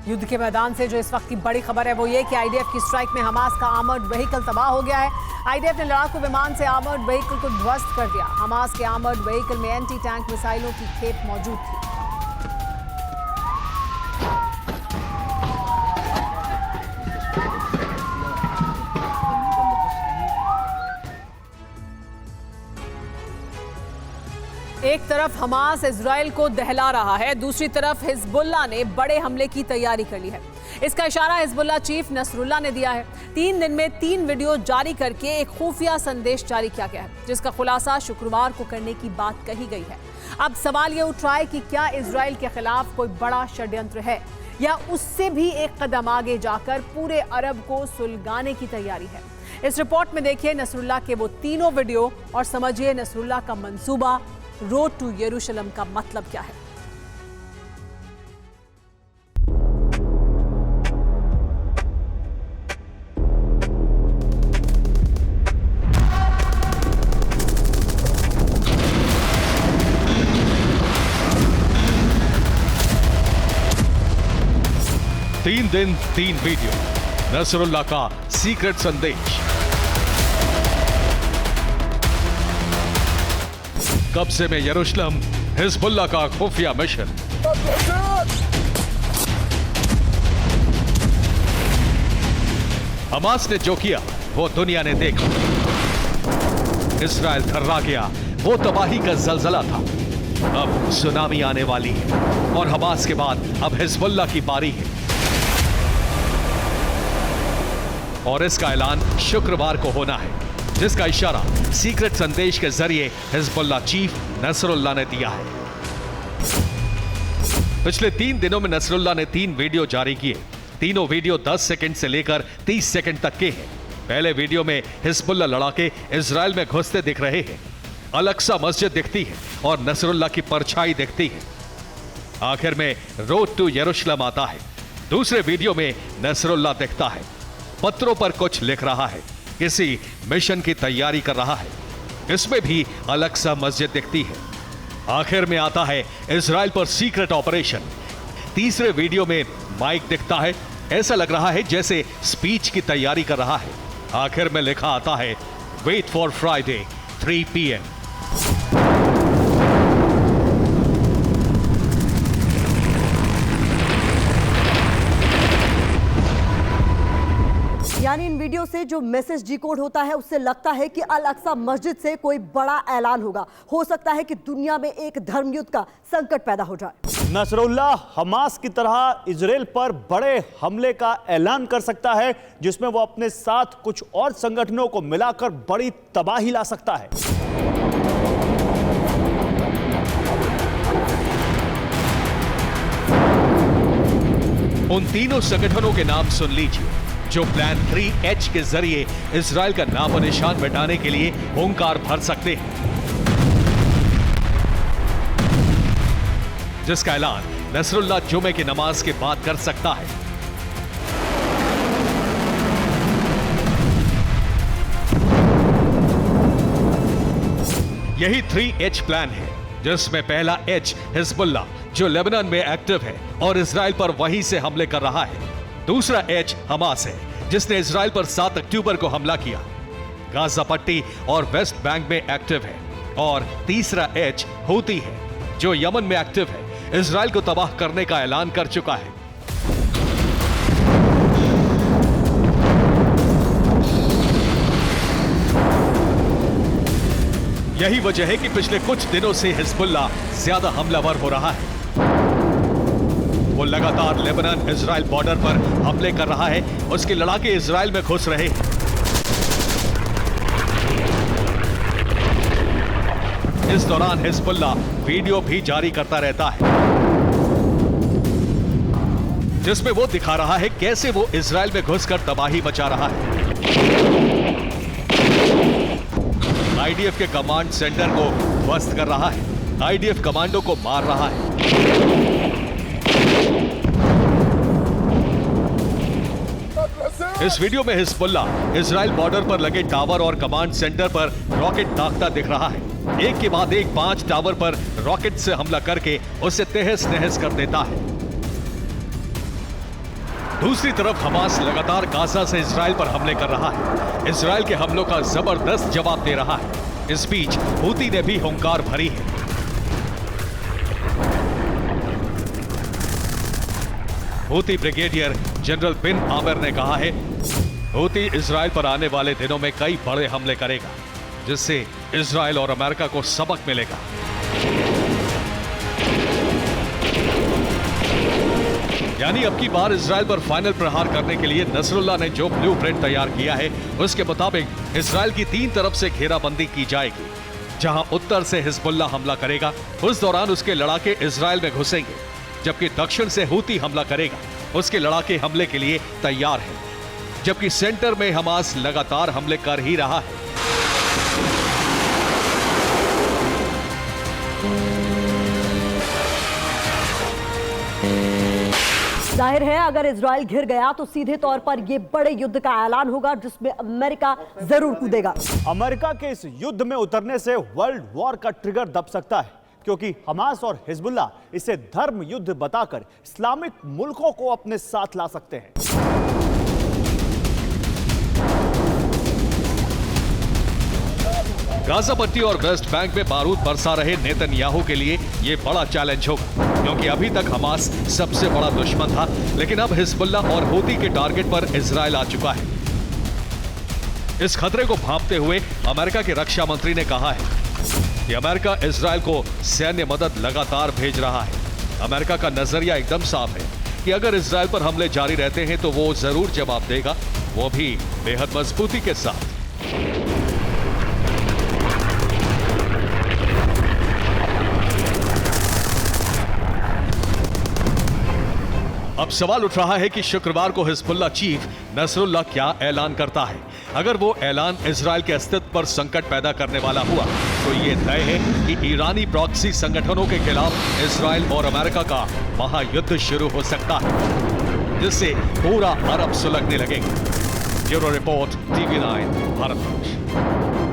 युद्ध के मैदान से जो इस वक्त की बड़ी खबर है वो ये कि आईडीएफ की स्ट्राइक में हमास का आर्मर्ड व्हीकल तबाह हो गया है। आईडीएफ ने लड़ाकू विमान से आर्मर्ड व्हीकल को ध्वस्त कर दिया। हमास के आर्मर्ड व्हीकल में एंटी टैंक मिसाइलों की खेप मौजूद थी। एक तरफ हमास इजराइल को दहला रहा है, दूसरी तरफ हिजबुल्लाह ने बड़े हमले की तैयारी कर ली है। इसका इशारा हिजबुल्लाह चीफ नसरुल्लाह ने दिया है। 3 दिन में 3 वीडियो जारी करके एक खुफिया संदेश जारी किया गया है, जिसका खुलासा शुक्रवार को करने की बात कही गई है। अब सवाल ये उठ रहा है कि क्या इजराइल के खिलाफ कोई बड़ा षड्यंत्र है या उससे भी एक कदम आगे जाकर पूरे अरब को सुलगाने की तैयारी है। इस रिपोर्ट में देखिए नसरुल्लाह के वो तीनों वीडियो और समझिए नसरुल्लाह का मंसूबा रोड टू यरूशलेम का मतलब क्या है। तीन दिन 3 वीडियो, नसरुल्लाह का सीक्रेट संदेश। कब्जे में यरूशलेम, हिजबुल्लाह का खुफिया मिशन। हमास ने जो किया वो दुनिया ने देखा। इजराइल थर्रा गया, वो तबाही का जलजला था। अब सुनामी आने वाली है और हमास के बाद अब हिजबुल्लाह की बारी है। और इसका ऐलान शुक्रवार को होना है, जिसका इशारा सीक्रेट संदेश के जरिए हिजबुल्लाह चीफ नसरुल्लाह ने दिया है। पिछले 3 दिनों में नसरुल्लाह ने 3 वीडियो जारी किए। तीनों वीडियो 10 सेकंड से लेकर 30 सेकंड तक के हैं। पहले वीडियो में हिजबुल्लाह लड़ाके इजराइल में घुसते दिख रहे हैं। अल-अक्सा मस्जिद दिखती है और नसरुल्लाह की परछाई दिखती है। आखिर में रोड टू यरूशलेम आता है। दूसरे वीडियो में नसरुल्लाह दिखता है, पत्रों पर कुछ लिख रहा है, किसी मिशन की तैयारी कर रहा है। इसमें भी अल-अक्सा मस्जिद दिखती है। आखिर में आता है इजराइल पर सीक्रेट ऑपरेशन। तीसरे वीडियो में माइक दिखता है, ऐसा लग रहा है जैसे स्पीच की तैयारी कर रहा है। आखिर में लिखा आता है वेट फॉर फ्राइडे 3 PM। यानी इन वीडियो से जो मैसेज डिकोड होता है उससे लगता है कि अल-अक्सा मस्जिद से कोई बड़ा ऐलान होगा। हो सकता है कि दुनिया में एक धर्म युद्ध का संकट पैदा हो जाए। नसरुल्लाह हमास की तरह इजराइल पर बड़े हमले का ऐलान कर सकता है, जिसमें वो अपने साथ कुछ और संगठनों को मिलाकर बड़ी तबाही ला सकता है। उन तीनों संगठनों के नाम सुन लीजिए, जो प्लान 3H के जरिए इजराइल का नामो निशान मिटाने के लिए हुंकार भर सकते हैं, जिसका ऐलान नसरुल्लाह जुमे की नमाज के बाद कर सकता है। यही 3H प्लान है, जिसमें पहला H हिजबुल्लाह, जो लेबनान में एक्टिव है और इजराइल पर वहीं से हमले कर रहा है। दूसरा H हमास है, जिसने इजराइल पर 7 अक्टूबर को हमला किया, गाजा पट्टी और वेस्ट बैंक में एक्टिव है। और तीसरा H हूती है, जो यमन में एक्टिव है, इजराइल को तबाह करने का ऐलान कर चुका है। यही वजह है कि पिछले कुछ दिनों से हिजबुल्लाह ज्यादा हमलावर हो रहा है। वो लगातार लेबनान इजराइल बॉर्डर पर हमले कर रहा है। उसके लड़ाके इजराइल में घुस रहे हैं। इस दौरान हिजबुल्लाह वीडियो भी जारी करता रहता है, जिसमें वो दिखा रहा है कैसे वो इजराइल में घुसकर तबाही मचा रहा है। आईडीएफ के कमांड सेंटर को ध्वस्त कर रहा है। आईडीएफ कमांडो को मार रहा है। इस वीडियो में हिजबुल्लाह इजराइल बॉर्डर पर लगे टावर और कमांड सेंटर पर रॉकेट दागता दिख रहा है। एक के बाद एक 5 टावर पर रॉकेट से हमला करके उसे तहस नहस कर देता है। दूसरी तरफ हमास लगातार गाजा से इजराइल पर हमले कर रहा है। इजराइल के हमलों का जबरदस्त जवाब दे रहा है। इस बीच हूती ने भी हुंकार भरी है। हूती ब्रिगेडियर जनरल बिन आमिर ने कहा है, हूती इजराइल पर आने वाले दिनों में कई बड़े हमले करेगा, जिससे इजराइल और अमेरिका को सबक मिलेगा। यानी अब की बार इजराइल पर फाइनल प्रहार करने के लिए नसरुल्लाह ने जो ब्लूप्रिंट तैयार किया है, उसके मुताबिक इजराइल की 3 तरफ से घेराबंदी की जाएगी। जहां उत्तर से हिजबुल्लाह हमला करेगा, उस दौरान उसके लड़ाके इजराइल में घुसेंगे, जबकि दक्षिण से हूती हमला करेगा, उसके लड़ाके हमले के लिए तैयार हैं। जबकि सेंटर में हमास लगातार हमले कर ही रहा है। जाहिर है अगर इजराइल घिर गया तो सीधे तौर पर यह बड़े युद्ध का ऐलान होगा, जिसमें अमेरिका जरूर कूदेगा। अमेरिका के इस युद्ध में उतरने से वर्ल्ड वॉर का ट्रिगर दब सकता है, क्योंकि हमास और हिजबुल्लाह इसे धर्म युद्ध बताकर इस्लामिक मुल्कों को अपने साथ ला सकते हैं। गाजा पट्टी और वेस्ट बैंक में बारूद बरसा रहे नेतन्याहू के लिए यह बड़ा चैलेंज होगा, क्योंकि अभी तक हमास सबसे बड़ा दुश्मन था, लेकिन अब हिजबुल्लाह और हूती के टारगेट पर इजराइल आ चुका है। इस खतरे को भांपते हुए अमेरिका के रक्षा मंत्री ने कहा है कि अमेरिका इजराइल को सैन्य मदद लगातार भेज रहा है। अमेरिका का नजरिया एकदम साफ है कि अगर इजराइल पर हमले जारी रहते हैं तो वो जरूर जवाब देगा, वो भी बेहद मजबूती के साथ। अब सवाल उठ रहा है कि शुक्रवार को हिजबुल्लाह चीफ नसरुल्लाह क्या ऐलान करता है। अगर वो ऐलान इजराइल के अस्तित्व पर संकट पैदा करने वाला हुआ तो ये तय है कि ईरानी प्रॉक्सी संगठनों के खिलाफ इजराइल और अमेरिका का महायुद्ध शुरू हो सकता है, जिससे पूरा अरब सुलगने लगेगा। Bureau report, TV9 Bharat.